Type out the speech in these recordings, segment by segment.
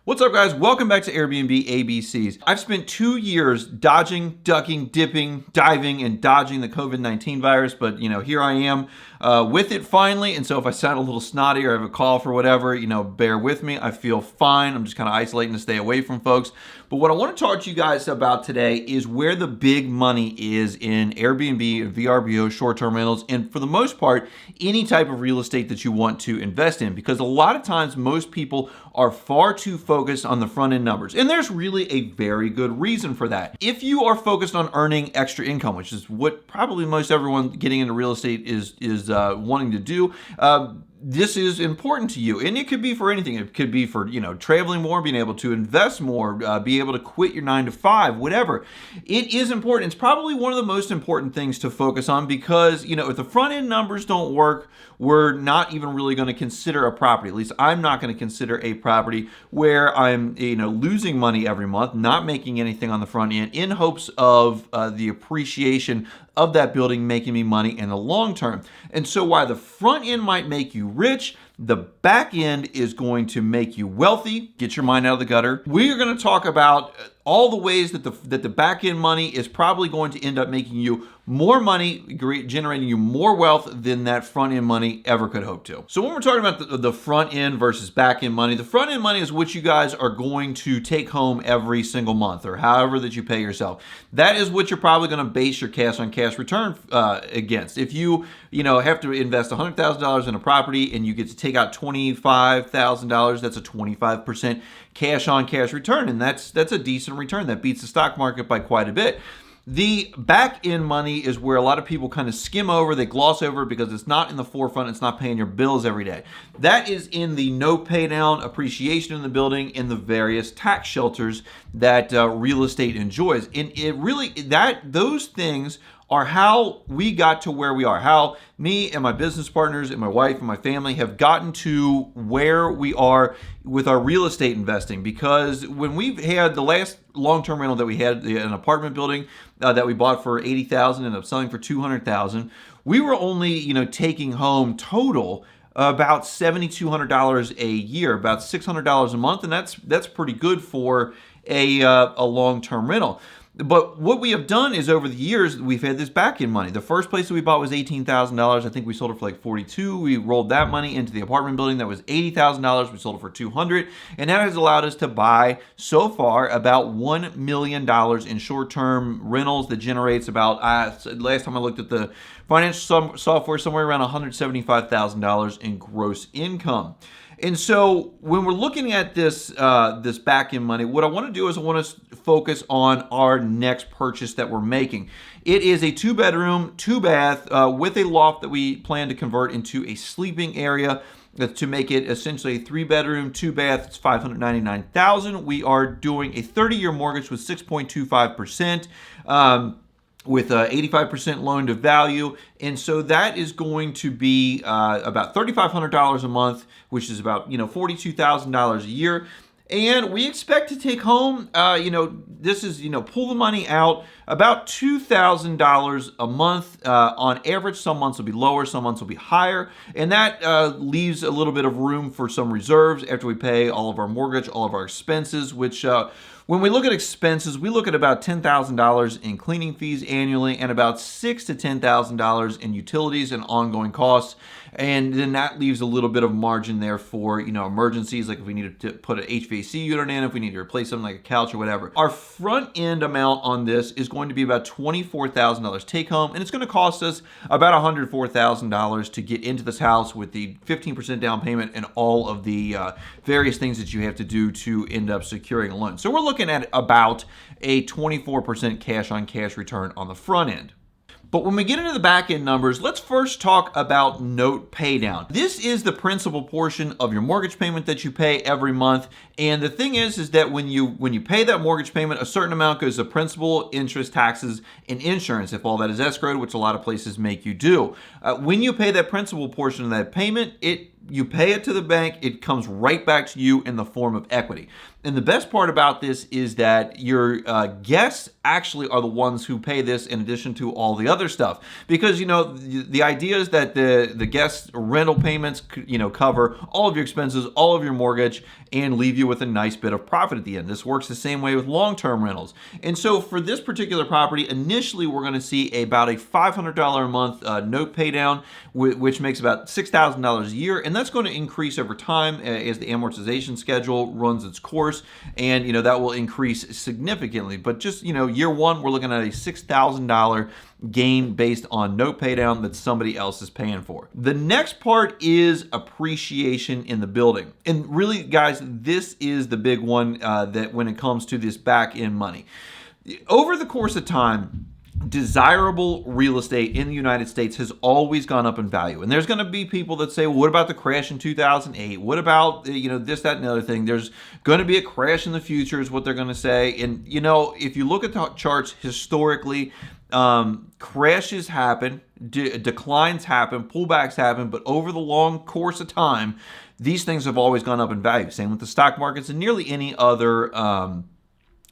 What's up, guys? Welcome back to Airbnb ABCs. I've spent 2 years dodging, ducking, dipping, diving, and dodging the COVID-19 virus, but here I am with it finally. And so if I sound a little snotty or have a cough or whatever, bear with me. I feel fine. I'm just kind of isolating to stay away from folks. But what I want to talk to you guys about today is where the big money is in Airbnb and VRBO, short-term rentals, and for the most part, any type of real estate that you want to invest in. Because a lot of times, most people are far too focused on the front end numbers. And there's really a very good reason for that. If you are focused on earning extra income, which is what probably most everyone getting into real estate is wanting to do, this is important to you. And it could be for anything. It could be for, traveling more, being able to invest more, be able to quit your 9 to 5, whatever. It is important. It's probably one of the most important things to focus on because, if the front end numbers don't work, we're not even really going to consider a property. At least I'm not going to consider a property where I'm, losing money every month, not making anything on the front end in hopes of the appreciation of that building making me money in the long term. And so while the front end might make you rich, the back end is going to make you wealthy. Get your mind out of the gutter. We are going to talk about all the ways that the back end money is probably going to end up making you more money, generating you more wealth than that front end money ever could hope to. So when we're talking about the front end versus back end money, the front end money is what you guys are going to take home every single month or however that you pay yourself. That is what you're probably going to base your cash on cash return against. If you have to invest $100,000 in a property and you get to take out $25,000, that's a 25% cash on cash return, and that's a decent return. That beats the stock market by quite a bit. The back end money is where a lot of people kind of skim over, they gloss over because it's not in the forefront, it's not paying your bills every day. That is in the no pay down appreciation in the building in the various tax shelters that real estate enjoys. And it really, those things are how we got to where we are, how me and my business partners and my wife and my family have gotten to where we are with our real estate investing. Because when we've had the last long-term rental that we had, an apartment building that we bought for $80,000, ended up selling for $200,000, we were only taking home total about $7,200 a year, about $600 a month, and that's pretty good for a long-term rental. But what we have done is over the years, we've had this back-end money. The first place that we bought was $18,000. I think we sold it for like $42,000. We rolled that money into the apartment building that was $80,000. We sold it for $200,000. And that has allowed us to buy, so far, about $1 million in short-term rentals that generates about, last time I looked at the financial software, somewhere around $175,000 in gross income. And so when we're looking at this back end money, what I want to do is I want to focus on our next purchase that we're making. It is a 2-bedroom, 2-bath with a loft that we plan to convert into a sleeping area to make it essentially a 3-bedroom, 2-bath. It's $599,000. We are doing a 30-year mortgage with 6.25%. With 85% loan to value. And so that is going to be about $3,500 a month, which is about, $42,000 a year. And we expect to take home, this is, pull the money out, about $2,000 a month. On average, some months will be lower, some months will be higher. And that leaves a little bit of room for some reserves after we pay all of our mortgage, all of our expenses, which when we look at expenses, we look at about $10,000 in cleaning fees annually and about $6,000 to $10,000 in utilities and ongoing costs. And then that leaves a little bit of margin there for, emergencies, like if we need to put an HVAC unit in, if we need to replace something like a couch or whatever. Our front end amount on this is going to be about $24,000 take home, and it's going to cost us about $104,000 to get into this house with the 15% down payment and all of the various things that you have to do to end up securing a loan. So we're looking at about a 24% cash on cash return on the front end. But when we get into the back end numbers, let's first talk about note pay down. This is the principal portion of your mortgage payment that you pay every month. And the thing is that when you pay that mortgage payment, a certain amount goes to principal, interest, taxes, and insurance, if all that is escrowed, which a lot of places make you do. When you pay that principal portion of that payment, it You pay it to the bank, it comes right back to you in the form of equity. And the best part about this is that your guests actually are the ones who pay this in addition to all the other stuff. Because, the idea is that the guest rental payments, cover all of your expenses, all of your mortgage, and leave you with a nice bit of profit at the end. This works the same way with long-term rentals. And so for this particular property, initially we're going to see about a $500 a month note pay down, which makes about $6,000 a year. And that's going to increase over time as the amortization schedule runs its course. And, that will increase significantly. But just, year one, we're looking at a $6,000 gain based on note pay down that somebody else is paying for. The next part is appreciation in the building. And really, guys, this is the big one that when it comes to this back end money. Over the course of time, desirable real estate in the United States has always gone up in value. And there's going to be people that say, well, what about the crash in 2008? What about, this, that, and the other thing? There's going to be a crash in the future is what they're going to say. And, if you look at the charts historically, crashes happen, declines happen, pullbacks happen, but over the long course of time, these things have always gone up in value. Same with the stock markets and nearly any other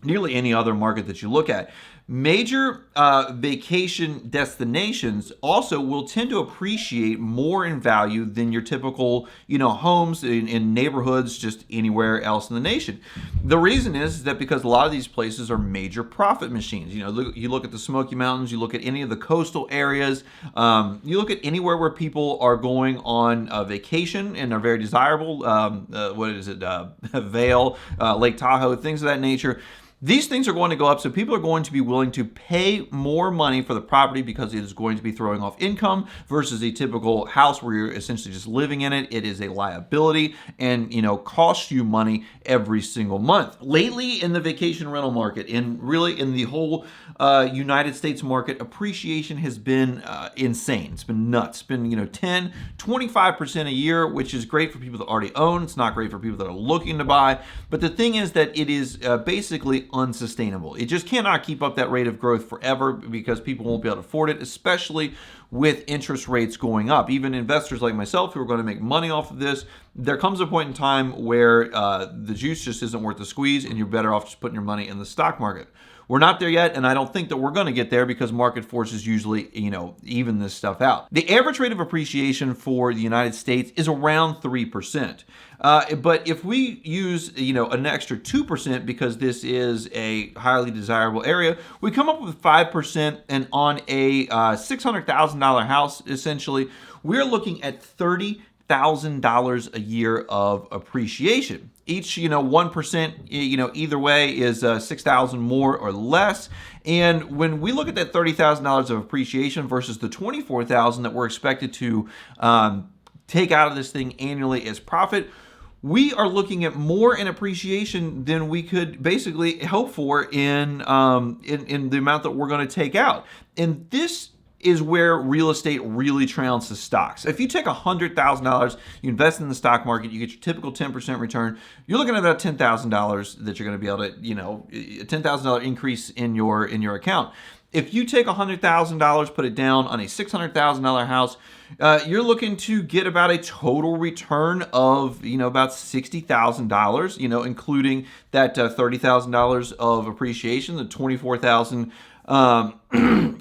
market that you look at. Major vacation destinations also will tend to appreciate more in value than your typical, homes in neighborhoods just anywhere else in the nation. The reason is that because a lot of these places are major profit machines. You look at the Smoky Mountains, you look at any of the coastal areas, you look at anywhere where people are going on a vacation and are very desirable. Vail, Lake Tahoe, things of that nature. These things are going to go up, so people are going to be willing to pay more money for the property because it is going to be throwing off income versus a typical house where you're essentially just living in it. It is a liability and, costs you money every single month. Lately in the vacation rental market and really in the whole United States market, appreciation has been insane. It's been nuts. It's been, 10, 25% a year, which is great for people that already own. It's not great for people that are looking to buy. But the thing is that it is basically unsustainable. It just cannot keep up that rate of growth forever because people won't be able to afford it, especially with interest rates going up. Even investors like myself who are going to make money off of this, there comes a point in time where the juice just isn't worth the squeeze and you're better off just putting your money in the stock market. We're not there yet, and I don't think that we're going to get there because market forces usually, even this stuff out. The average rate of appreciation for the United States is around 3%. But if we use, an extra 2% because this is a highly desirable area, we come up with 5%, and on a $600,000 house, essentially, we're looking at $30,000 a year of appreciation. Each, 1%, either way is $6,000 more or less. And when we look at that $30,000 of appreciation versus the $24,000 that we're expected to take out of this thing annually as profit, we are looking at more in appreciation than we could basically hope for in the amount that we're going to take out. And this is where real estate really trounces stocks. If you take $100,000, you invest in the stock market, you get your typical 10% return, you're looking at about $10,000 that you're going to be able to, a $10,000 increase in your account. If you take $100,000, put it down on a $600,000 house, you're looking to get about a total return of, about $60,000, including that $30,000 of appreciation, the $24,000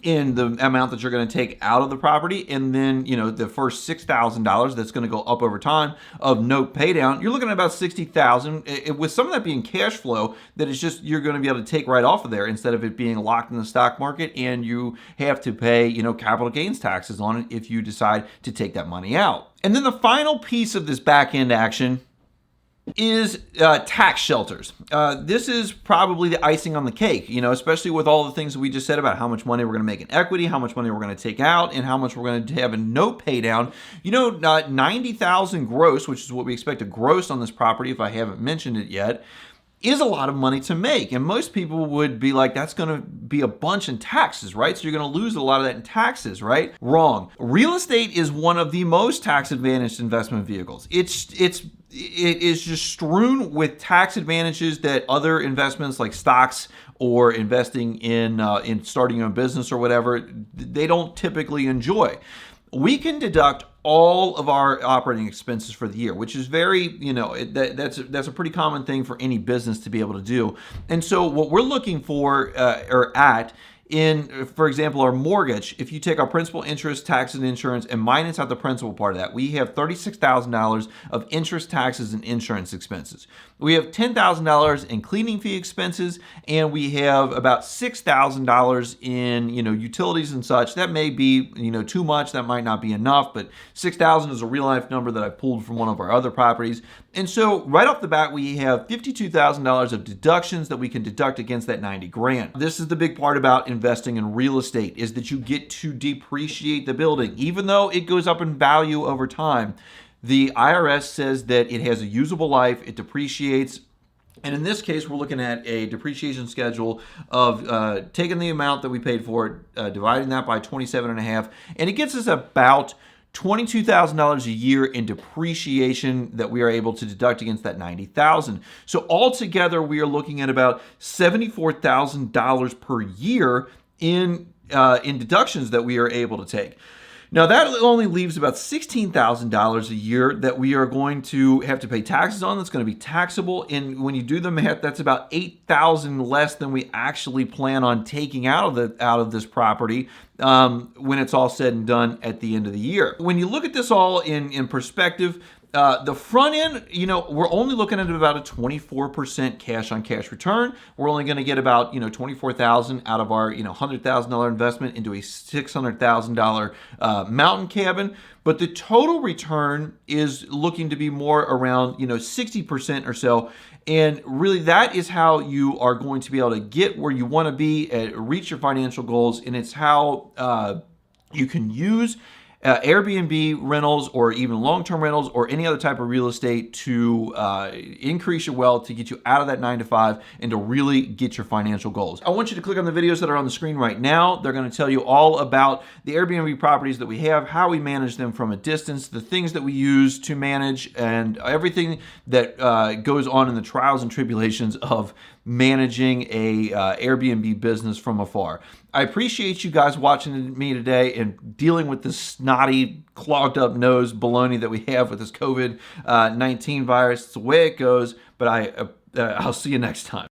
in the amount that you're going to take out of the property, and then the first $6,000 that's going to go up over time of note pay down. You're looking at about $60,000 with some of that being cash flow that is just you're going to be able to take right off of there instead of it being locked in the stock market and you have to pay capital gains taxes on it if you decide to take that money out. And then the final piece of this back end action is tax shelters. This is probably the icing on the cake, especially with all the things that we just said about how much money we're going to make in equity, how much money we're going to take out, and how much we're going to have in note pay down. $90,000 gross, which is what we expect to gross on this property if I haven't mentioned it yet, is a lot of money to make. And most people would be like, that's going to be a bunch in taxes, right? So you're going to lose a lot of that in taxes, right? Wrong. Real estate is one of the most tax advantaged investment vehicles. It is just strewn with tax advantages that other investments like stocks or investing in starting your own business or whatever, they don't typically enjoy. we can deduct all of our operating expenses for the year, which is very, that's a pretty common thing for any business to be able to do. And so what we're looking for or at in, for example, our mortgage, if you take our principal, interest, taxes, and insurance and minus out the principal part of that, we have $36,000 of interest, taxes, and insurance expenses. We have $10,000 in cleaning fee expenses, and we have about $6,000 in, utilities and such. That may be, too much. That might not be enough, but $6,000 is a real life number that I pulled from one of our other properties. And so right off the bat, we have $52,000 of deductions that we can deduct against that 90 grand. This is the big part about investing in real estate, is that you get to depreciate the building. Even though it goes up in value over time, the IRS says that it has a usable life, it depreciates. And in this case, we're looking at a depreciation schedule of taking the amount that we paid for it, dividing that by 27.5, and it gets us about $22,000 a year in depreciation that we are able to deduct against that $90,000. So altogether, we are looking at about $74,000 per year in deductions that we are able to take. Now that only leaves about $16,000 a year that we are going to have to pay taxes on. That's going to be taxable, and when you do the math, that's about $8,000 less than we actually plan on taking out of this property when it's all said and done at the end of the year. When you look at this all in perspective, the front end, we're only looking at about a 24% cash on cash return. We're only going to get about, $24,000 out of our, $100,000 investment into a $600,000 mountain cabin. But the total return is looking to be more around, 60% or so. And really that is how you are going to be able to get where you want to be, reach your financial goals. And it's how you can use Airbnb rentals or even long-term rentals or any other type of real estate to increase your wealth, to get you out of that 9 to 5 and to really get your financial goals. I want you to click on the videos that are on the screen right now. They're going to tell you all about the Airbnb properties that we have, how we manage them from a distance, the things that we use to manage, and everything that goes on in the trials and tribulations of managing a Airbnb business from afar. I appreciate you guys watching me today and dealing with this snotty, clogged up nose baloney that we have with this COVID-19 virus. It's the way it goes, but I'll see you next time.